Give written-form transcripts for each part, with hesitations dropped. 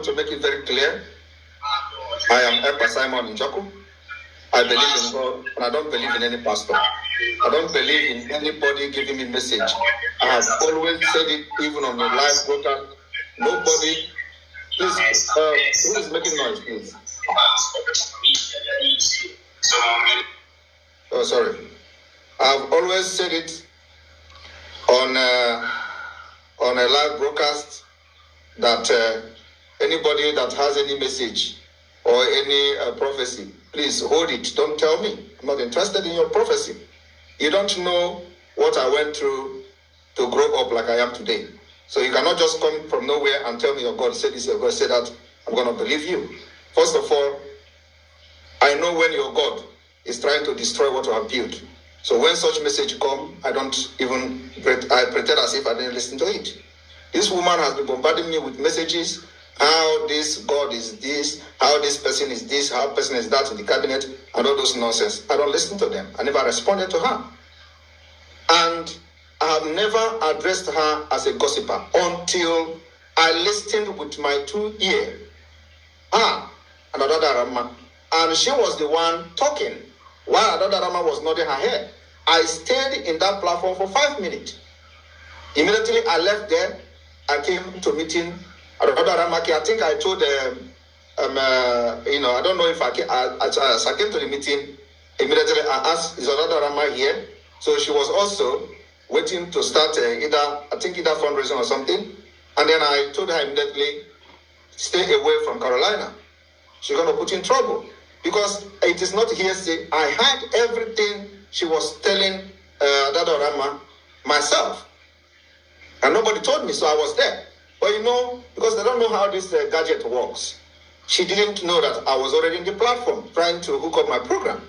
want to make it very clear. I am Ekpa Simon Njoku. I believe in God, and I don't believe in any pastor. I don't believe in anybody giving me message. I have always said it, even on the live broadcast. Nobody, please, who is making noise, please? Oh, sorry. I've always said it on a live broadcast that anybody that has any message or any prophecy, please hold it. Don't tell me. I'm not interested in your prophecy. You don't know what I went through to grow up like I am today. So you cannot just come from nowhere and tell me your God said this, your God said that. I'm going to believe you. First of all, I know when your God is trying to destroy what you have built. So when such message come, I pretend as if I didn't listen to it. This woman has been bombarding me with messages, how this God is this, how this person is this, how person is that in the cabinet, and all those nonsense. I don't listen to them. I never responded to her. And I have never addressed her as a gossiper until I listened with my 2 ears. Another Rama. And she was the one talking while another Rama was nodding her head. I stayed in that platform for 5 minutes. Immediately I left there. I came to meeting another Rama. I think I told I don't know if I came to the meeting. Immediately I asked, is another Rama here? So she was also waiting to start either fundraising or something. And then I told her immediately, stay away from Carolina. She's going to put in trouble. Because it is not hearsay. I heard everything she was telling Dada Rama myself. And nobody told me, so I was there. But because they don't know how this gadget works, she didn't know that I was already in the platform trying to hook up my program.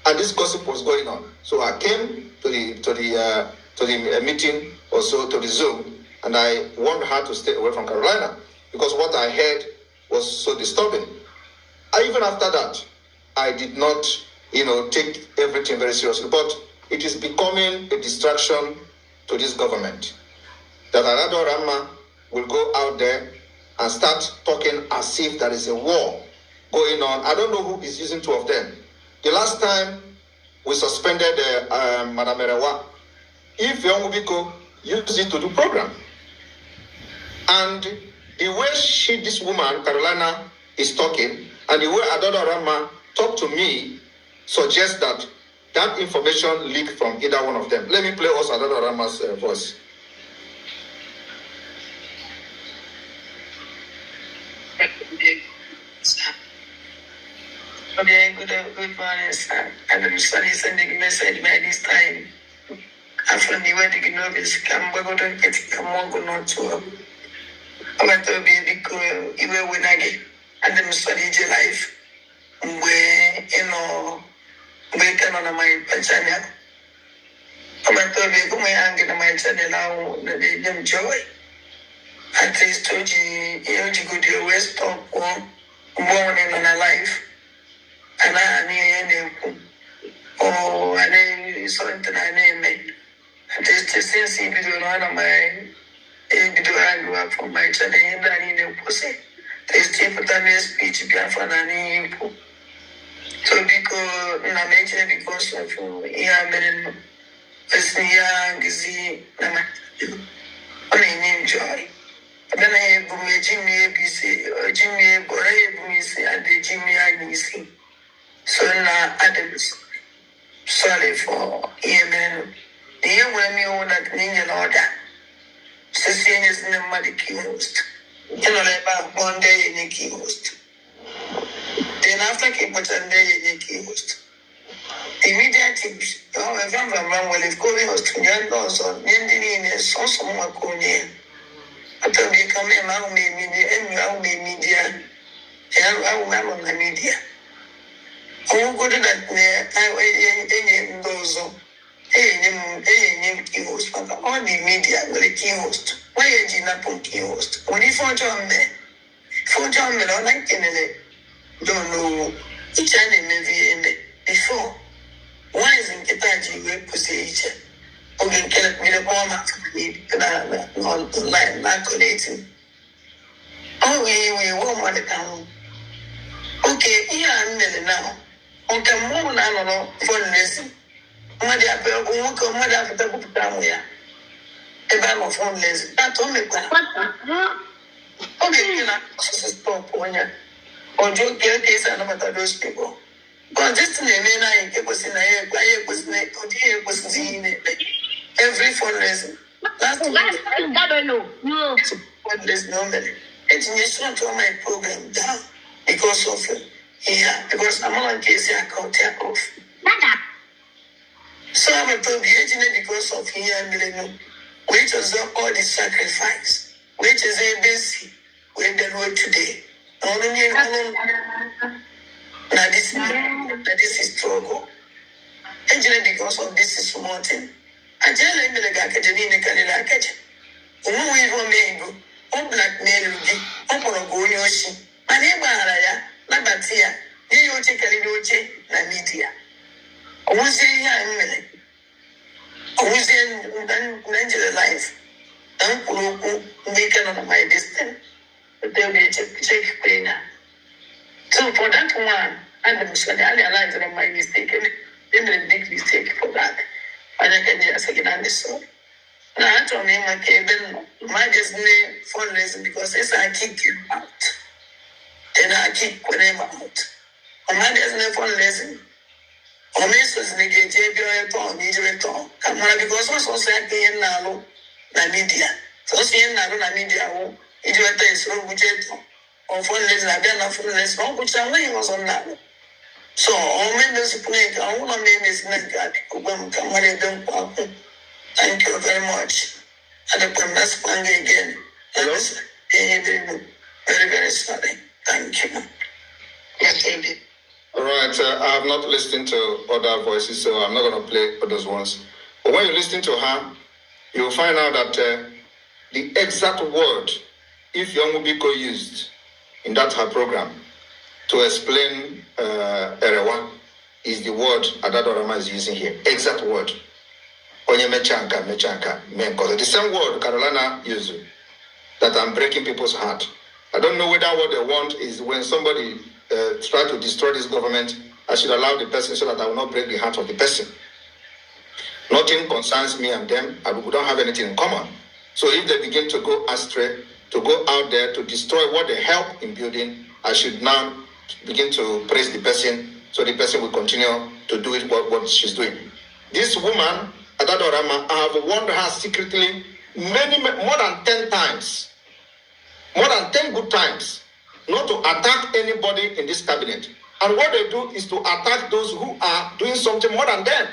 And this gossip was going on. So I came to the meeting, also to the Zoom, and I warned her to stay away from Carolina because what I heard was so disturbing. Even after that, I did not, take everything very seriously. But it is becoming a distraction to this government. That Arado Rama will go out there and start talking as if there is a war going on. I don't know who is using two of them. The last time we suspended Madam Erewa, if Yongubiko used it to do program. And the way this woman, Carolina, is talking, and the way Adodo Rama talked to me suggests that information leaked from either one of them. Let me play also Adodo Rama's voice. Good morning, sir. I'm sorry sending a message by this time. After the wedding, I'm going to get not to. I'm going to be a big even when I get. And then study life where we can on my channel. I'm a toby go my hand in my channel now the enjoy. At least to you go to West Top or morning on a life. And I and something I name it. At least to see video one of my video I grew up from my channel and I need a pussy. There's speech biafra and so because of young joy. Then I have Jimmy ABC, Jimmy Boré, and the Jimmy Agnisi. So now Adams, sorry for Yemen. The young women own that Ninja order. Cecilia is the Madi host. About 1 day in a key host. Then after Cape and day in a key host. The media tips, however, well, if going host to young doors or ending in a source of more cool. After becoming a media and now media, and I on the media. Oh, good that I those key host, but all the media will a key host. Why is he not on key host? When he found John there, for John Miller, like Kennedy, don't know each other before. Why isn't Ketaji web procedure? Okay, can me the bomb after the online, not connecting. Oh, we more the town. Okay, here I'm now. On the moon, I don't know, fundraising. Mother, after the Tamuya. A bag of fundraising. That told me, okay, you know, stop when you or you get case and about those people. But just in the name, it was in a quiet was neck, or dear was seen every fundraising. Last week, I don't know. No, what there's no money. It's not to my program down because of yeah, because I'm on case I can't take off. So I'm a told the agent because of here and millennium, which was all the sacrifice, which is a basic when they know today. Only now this is struggle. Agent because of this is mountain. I just let me like a Janine Canada catch. We will make on blackmail, on go yoshi. My name Araya, Nabatia, you take a little na media. I was saying, I was in Nigeria life. I'm making on my distance. But they'll be check paying. So for that one, and I'm sure I realized that my mistake, and a big mistake for that. And I can just again understand. Now, I told me, okay, then my Disney fundraising because it's I kick you out. Then I kick whatever out. On my Disney fundraising, or Mrs. Nigga, JB, come on, because also said in now, media. So, seeing now, media, it was a budget or fundraising, I don't know fundraising, which I was on that. So, all members of the all my name is Nagad, thank you very much. And the next one again. Very, very sorry. Thank you. Yes, baby. All right, I have not listened to other voices, so I'm not going to play those ones. But when you listen to her, you will find out that the exact word, if Young Mubiko used in that her program to explain Erewa, is the word Adadorama is using here. Exact word. Onye mechanka, because the same word Carolina used, that I'm breaking people's heart. I don't know whether what they want is when somebody try to destroy this government, I should allow the person so that I will not break the heart of the person. Nothing concerns me and them, and we don't have anything in common. So if they begin to go astray, to go out there to destroy what they help in building, I should now begin to praise the person so the person will continue to do it what she's doing. This woman, Adadorama, I have warned her secretly more than 10 times, more than 10 good times, not to attack anybody in this cabinet. And what they do is to attack those who are doing something more than them.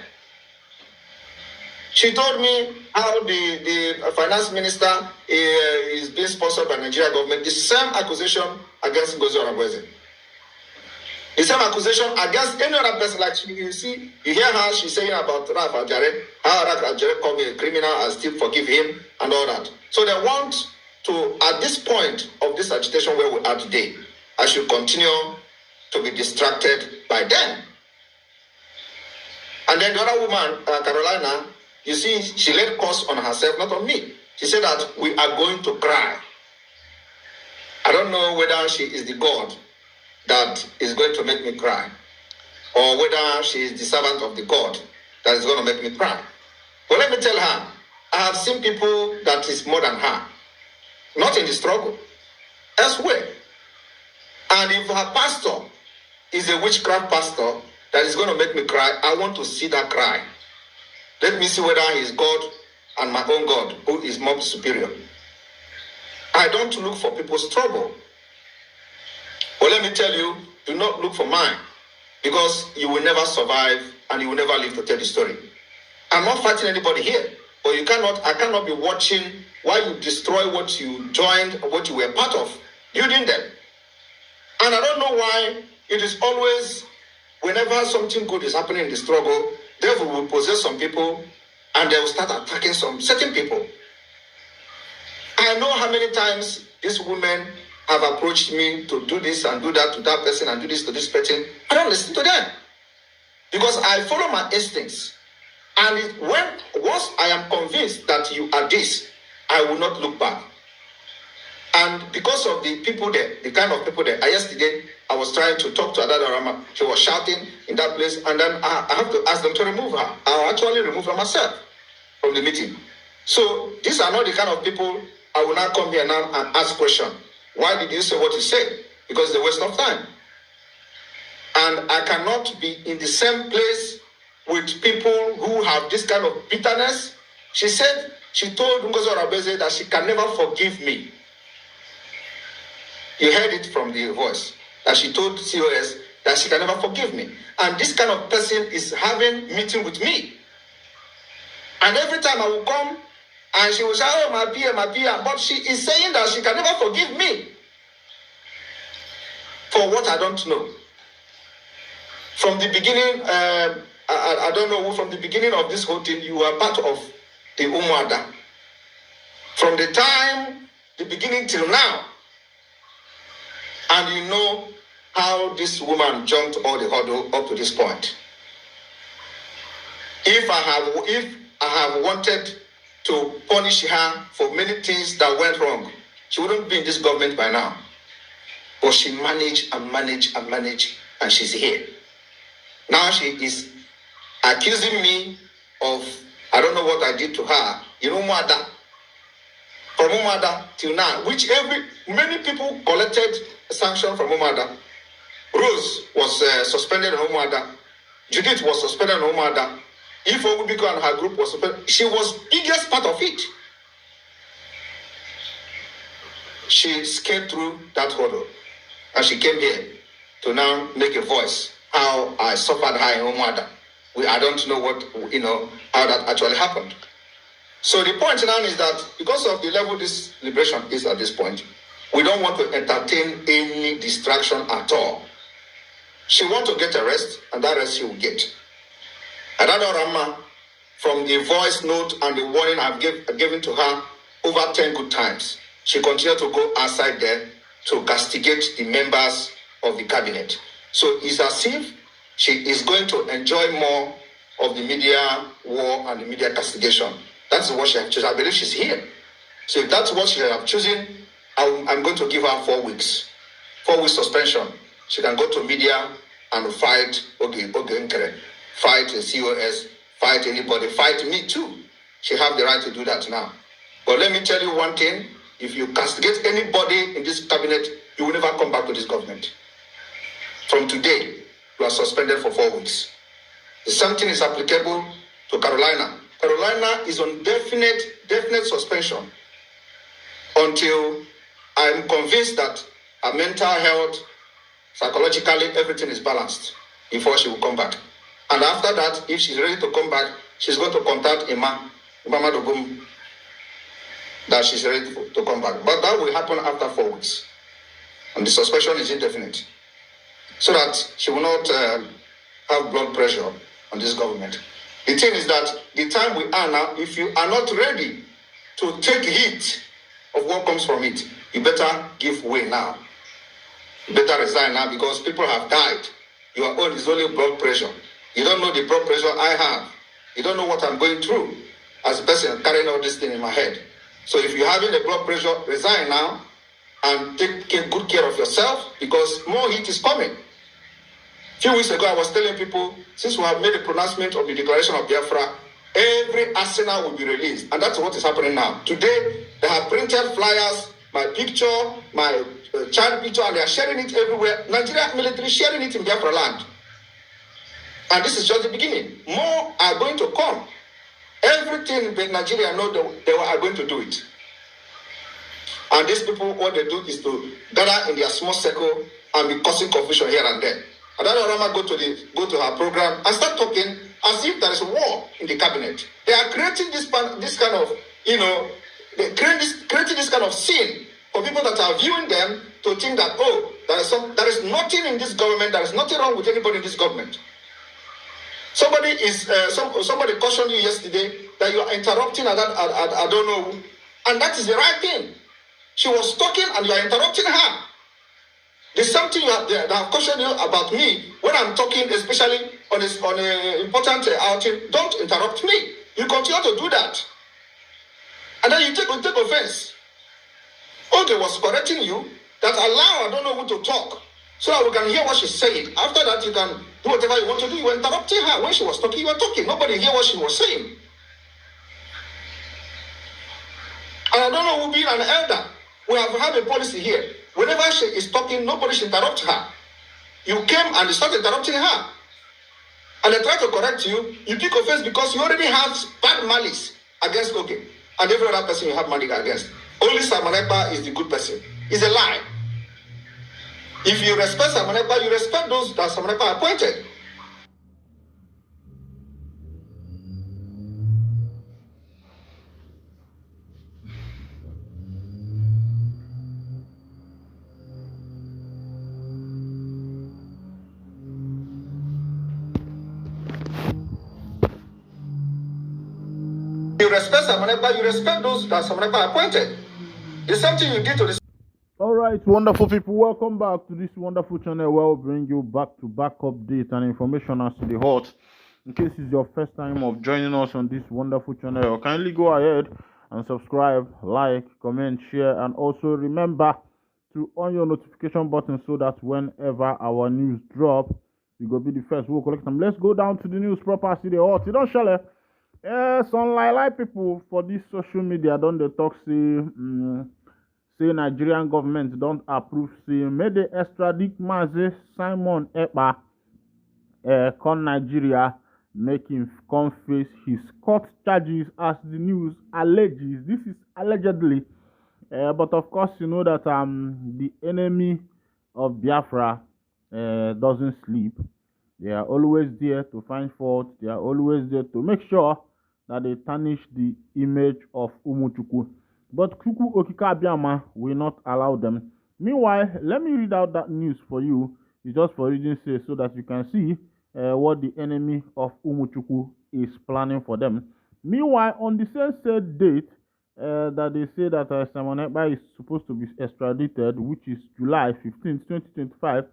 She told me how the finance minister is being sponsored by Nigeria government. The same accusation against Ngozi Orongozi. The same accusation against any other person. Like you see, you hear her, she's saying about Raf Ajare, how Raf Ajare called me a criminal and still forgive him and all that. So they want to, at this point of this agitation where we are today, I should continue to be distracted by them. And then the other woman, Carolina, you see, she laid curse on herself, not on me. She said that we are going to cry. I don't know whether she is the God that is going to make me cry, or whether she is the servant of the God that is going to make me cry. But let me tell her, I have seen people that is more than her, not in the struggle, elsewhere. And if her pastor is a witchcraft pastor that is going to make me cry, I want to see that cry. Let me see whether he is God and my own God, who is more superior. I don't look for people's trouble. But let me tell you, do not look for mine, because you will never survive and you will never live to tell the story. I'm not fighting anybody here, but I cannot be watching while you destroy what you joined, what you were part of, building them. And I don't know why it is always, whenever something good is happening in the struggle, devil will possess some people and they will start attacking some certain people. I know how many times these women have approached me to do this and do that to that person and do this to this person. I don't listen to them because I follow my instincts. And once I am convinced that you are this, I will not look back. And because of the people there, the kind of people there, yesterday I was trying to talk to Adada Rama. She was shouting in that place, and then I have to ask them to remove her. I'll actually remove her myself from the meeting. So these are not the kind of people I will not come here now and ask questions. Why did you say what you said? Because they waste of time. And I cannot be in the same place with people who have this kind of bitterness. She said, she told Ngozi Orabeze that she can never forgive me. You heard it from the voice, that she told COS that she can never forgive me. And this kind of person is having meeting with me. And every time I will come, and she will say, oh, my dear, but she is saying that she can never forgive me for what I don't know. From the beginning, I don't know, from the beginning of this whole thing, you are part of the Umuada. From the time, the beginning till now. And you know how this woman jumped all the hurdle up to this point. If I have wanted to punish her for many things that went wrong, she wouldn't be in this government by now. But she managed, and she's here. Now she is accusing me of, I don't know what I did to her. You know, Mwada. From Umada till now, which many people collected a sanction from Umada. Rose was suspended on Umada. Judith was suspended on Umada. Ifo Ubiko and her group was suspended. She was biggest part of it. She scaled through that hurdle. And she came here to now make a voice. How I suffered her in Umada. I don't know how that actually happened. So the point now is that because of the level this liberation is at this point, we don't want to entertain any distraction at all. She wants to get a rest, and that rest she will get. Adada Rama, from the voice note and the warning I've given to her over 10 good times, she continued to go outside there to castigate the members of the cabinet. So it's as if she is going to enjoy more of the media war and the media castigation. That's what she has chosen. I believe she's here. So if that's what she has chosen, I'm going to give her 4 weeks. 4 weeks suspension. She can go to media and fight fight the COS, fight anybody, fight me too. She have the right to do that now. But let me tell you one thing. If you castigate anybody in this cabinet, you will never come back to this government. From today, you are suspended for 4 weeks. The same thing is applicable to Carolina. Carolina is on definite suspension until I'm convinced that her mental health, psychologically, everything is balanced before she will come back. And after that, if she's ready to come back, she's going to contact Imam Dogum that she's ready to come back. But that will happen after 4 weeks. And the suspension is indefinite. So that she will not have blood pressure on this government. The thing is that the time we are now, if you are not ready to take heat of what comes from it, you better give way now. You better resign now because people have died. Your own is only blood pressure. You don't know the blood pressure I have. You don't know what I'm going through as a person carrying all this thing in my head. So if you're having a blood pressure, resign now and take good care of yourself because more heat is coming. A few weeks ago, I was telling people, since we have made a pronouncement of the declaration of Biafra, every arsenal will be released. And that's what is happening now. Today, they have printed flyers, my picture, my child picture, and they are sharing it everywhere. Nigeria military sharing it in Biafra land. And this is just the beginning. More are going to come. Everything that Nigeria know they are going to do it. And these people, what they do is to gather in their small circle and be causing confusion here and there. And then Rama go to her program and start talking as if there is a war in the cabinet. They are creating this kind of, they're creating this kind of scene for people that are viewing them to think that, oh, there is nothing in this government, there is nothing wrong with anybody in this government. Somebody cautioned you yesterday that you are interrupting, I don't know, and that is the right thing. She was talking and you are interrupting her. There's something that have cautioned you about me when I'm talking, especially on an important outing. Don't interrupt me. You continue to do that. And then you take offense. Okay was correcting you, that allow I don't know who to talk, so that we can hear what she's saying. After that, you can do whatever you want to do. You were interrupting her. When she was talking, you were talking. Nobody hear what she was saying. And I don't know who being an elder. We have had a policy here. Whenever she is talking, nobody should interrupt her. You came and started interrupting her. And they try to correct you. You pick offense because you already have bad malice against Logan. And every other person you have malice against. Only Simon Ekpa is the good person. It's a lie. If you respect Simon Ekpa, you respect those that Simon Ekpa appointed. You respect Simon Ekpa, you respect those that Simon Ekpa appointed. It's something you did to this. All right, wonderful people, welcome back to this wonderful channel where we'll bring you back-to-back updates and information as to the hot. In case it's your first time of joining us on this wonderful channel, kindly go ahead and subscribe, like, comment, share, and also remember to on your notification button so that whenever our news drop, you go be the first. We'll collect them. Let's go down to the news proper. See the hot. You don't shall it? Some like people for this social media don't they talk say Nigerian government don't approve say may they extradite Mazi Simon Ekpa come Nigeria, make him come face his court charges as the news alleges. This is allegedly, but of course you know that the enemy of Biafra doesn't sleep. They are always there to find fault. They are always there to make sure that they tarnish the image of Umuchukwu. But Kuku Okika Abiyama will not allow them. Meanwhile, let me read out that news for you. It's just for reading sake so that you can see what the enemy of Umuchukwu is planning for them. Meanwhile, on the same said date that they say that Simon Ekpa is supposed to be extradited, which is July 15th, 2025,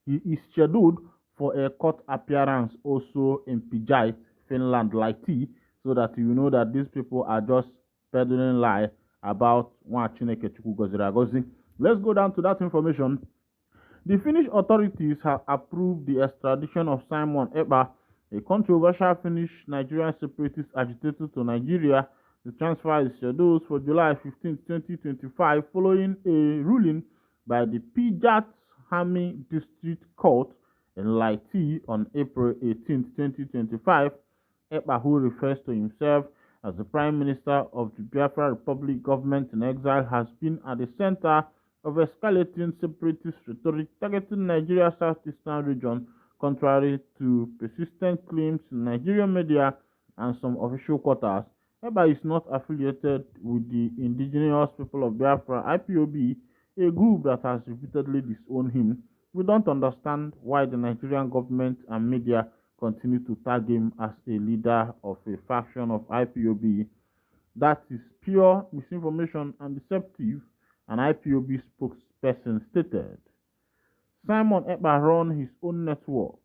he is scheduled for a court appearance also in Pijai, Finland, like T, so that you know that these people are just peddling lie about Chineke Chukwu Goziri Agozi. Let's go down to that information. The Finnish authorities have approved the extradition of Simon Ekpa, a controversial Finnish Nigerian separatist agitator, to Nigeria. The transfer is scheduled for July 15, 2025, following a ruling by the Pijat Hami District Court in Laiti on April 18, 2025. Ekpa, who refers to himself as the Prime Minister of the Biafra Republic government in exile, has been at the center of escalating separatist rhetoric targeting Nigeria's southeastern region, contrary to persistent claims in Nigerian media and some official quarters. Ekpa is not affiliated with the indigenous people of Biafra, IPOB, a group that has repeatedly disowned him. We don't understand why the Nigerian government and media continue to tag him as a leader of a faction of IPOB. That is pure misinformation and deceptive, an IPOB spokesperson stated. Simon Ekpa runs his own network.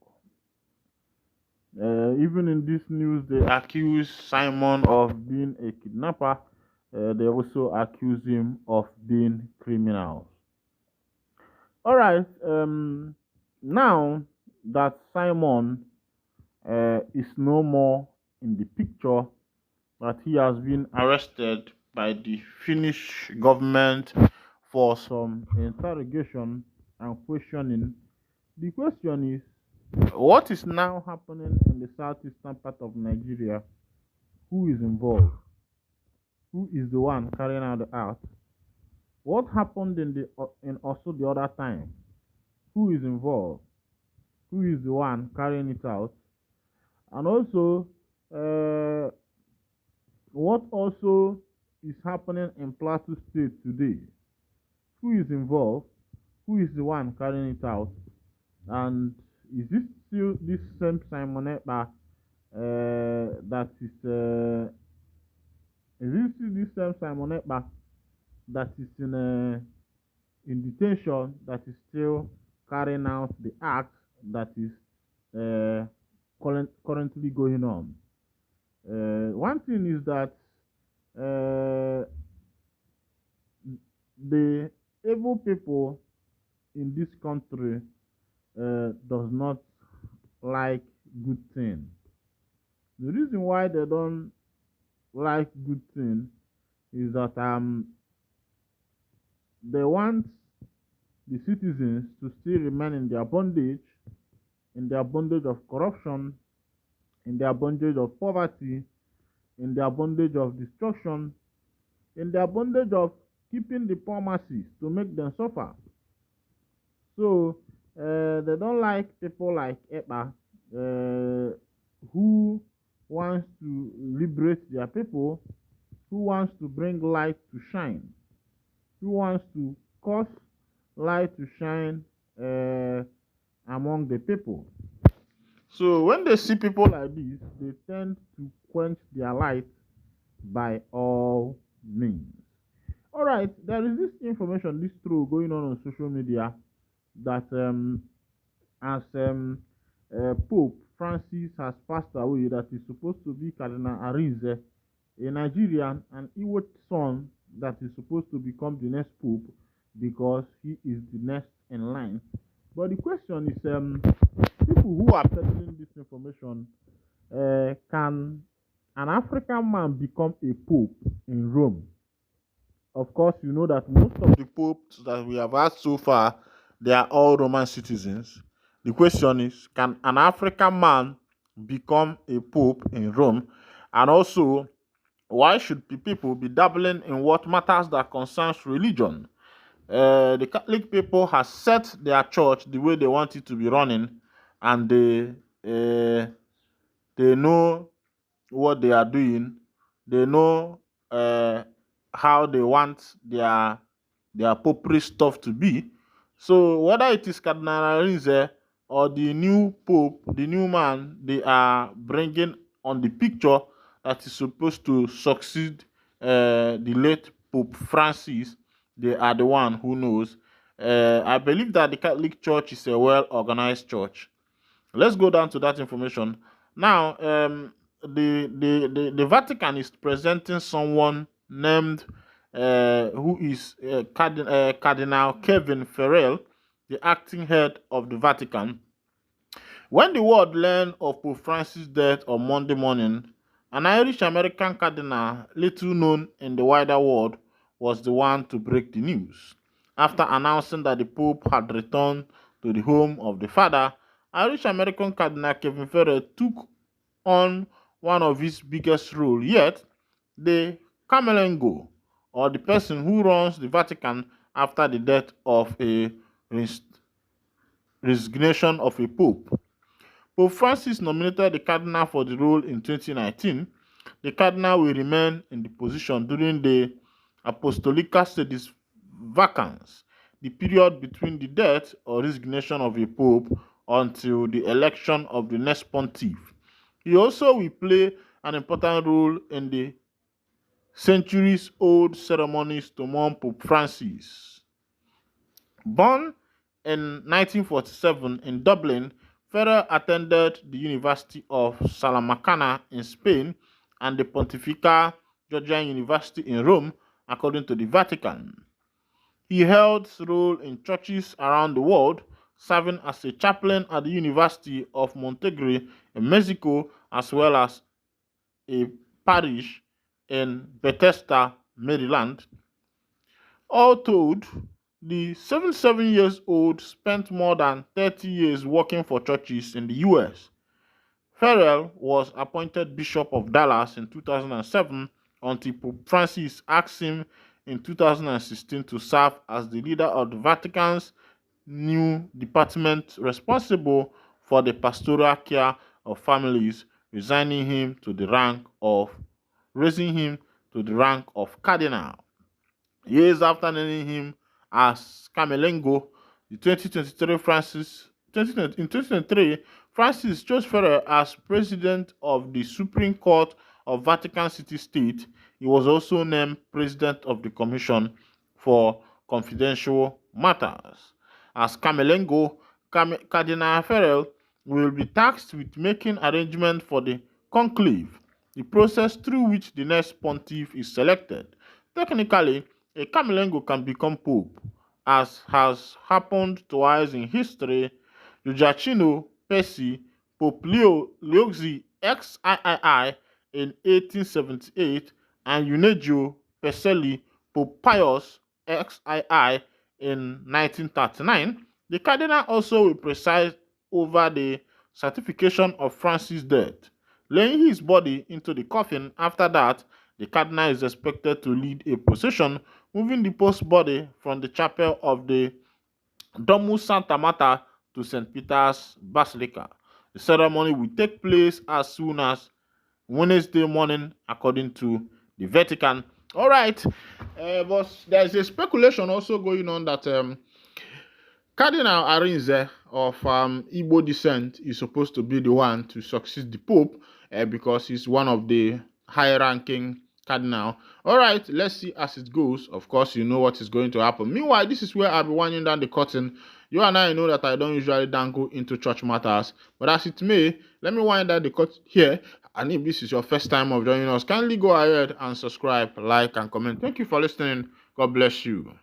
Even in this news, they accuse Simon of being a kidnapper. They also accuse him of being criminals. All right. Now that Simon is no more in the picture, that he has been arrested by the Finnish government for some interrogation and questioning. The question is, what is now happening in the southeastern part of Nigeria? Who is involved? Who is the one carrying out the act? What happened in also the other time? Who is involved? Who is the one carrying it out? And also, what also is happening in Plateau State today? Who is involved? Who is the one carrying it out? And is this still this same Simon Ekpa that is this still this same Simon Ekpa that is in detention, that is still carrying out the act that is currently going on? One thing is that the evil people in this country does not like good thing. The reason why they don't like good thing is that they want the citizens to still remain in their bondage of corruption, in their bondage of poverty, in their bondage of destruction, in their bondage of keeping the poor masses to make them suffer. So they don't like people like Ekpa, who wants to liberate their people, who wants to bring light to shine, who wants to cause light to shine among the people. So when they see people like this, they tend to quench their light by all means. All right, there is this information, this troll going on social media that as Pope Francis has passed away, that is supposed to be Cardinal Arinze, a Nigerian, an Iwo son that is supposed to become the next Pope because he is the next in line. But the question is, people who are peddling this information, can an African man become a Pope in Rome? Of course, you know that most of the popes that we have had so far, they are all Roman citizens. The question is, can an African man become a pope in Rome? And also, why should people be dabbling in what matters that concerns religion? The Catholic people has set their church the way they want it to be running, and they know what they are doing. They know how they want their popery stuff to be. So whether it is Cardinal Arinze or the new pope, the new man they are bringing on the picture that is supposed to succeed the late Pope Francis, they are the one who knows. I believe that the Catholic Church is a well-organized church. Let's go down to that information. Now, the Vatican is presenting someone named who is Cardinal Kevin Farrell, the acting head of the Vatican. When the world learned of Pope Francis' death on Monday morning, an Irish American cardinal, little known in the wider world, was the one to break the news. After announcing that the Pope had returned to the home of the father, Irish American Cardinal Kevin Farrell took on one of his biggest roles yet, the Camelengo, or the person who runs the Vatican after the death of a resignation of a pope. Pope Francis nominated the cardinal for the role in 2019. The cardinal will remain in the position during the Apostolica Sedis vacance, the period between the death or resignation of a pope until the election of the next pontiff. He also will play an important role in the centuries-old ceremonies to mourn Pope Francis. Born in 1947 in Dublin, Ferrer attended the University of Salamanca in Spain and the Pontifical Georgian University in Rome, according to the Vatican. He held roles in churches around the world, serving as a chaplain at the University of Monterrey in Mexico, as well as a parish in Bethesda, Maryland. All told, the 77 years old spent more than 30 years working for churches in the US. Farrell was appointed Bishop of Dallas in 2007 until Pope Francis asked him in 2016 to serve as the leader of the Vatican's new department responsible for the pastoral care of families, raising him to the rank of cardinal. Years after naming him as Camelengo, the 2023, Francis chose Ferrer as president of the Supreme Court of Vatican City State. He was also named president of the Commission for Confidential Matters. As Camelengo, Cardinal Farrell will be tasked with making arrangements for the conclave, the process through which the next pontiff is selected. Technically, a Camerlengo can become pope, as has happened twice in history. Giacomo Pesci, Pope Leo Leozi XIII in 1878, and Eugenio Peselli, Pope Pius XII in 1939. The cardinal also will preside over the certification of Francis' death, laying his body into the coffin. After that, the cardinal is expected to lead a procession, moving the Pope's body from the chapel of the Domus Santa Marta to St. Peter's Basilica. The ceremony will take place as soon as Wednesday morning, according to the Vatican. All right, but there's a speculation also going on that Cardinal Arinze of Igbo descent is supposed to be the one to succeed the Pope because he's one of the high-ranking cardinal. All right, let's see as it goes. Of course, you know what is going to happen. Meanwhile, this is where I'll be winding down the curtain. You and I know that I don't usually dangle into church matters, but as it may, let me wind down the curtain here. And if this is your first time of joining us, kindly go ahead and subscribe, like, and comment. Thank you for listening. God bless you.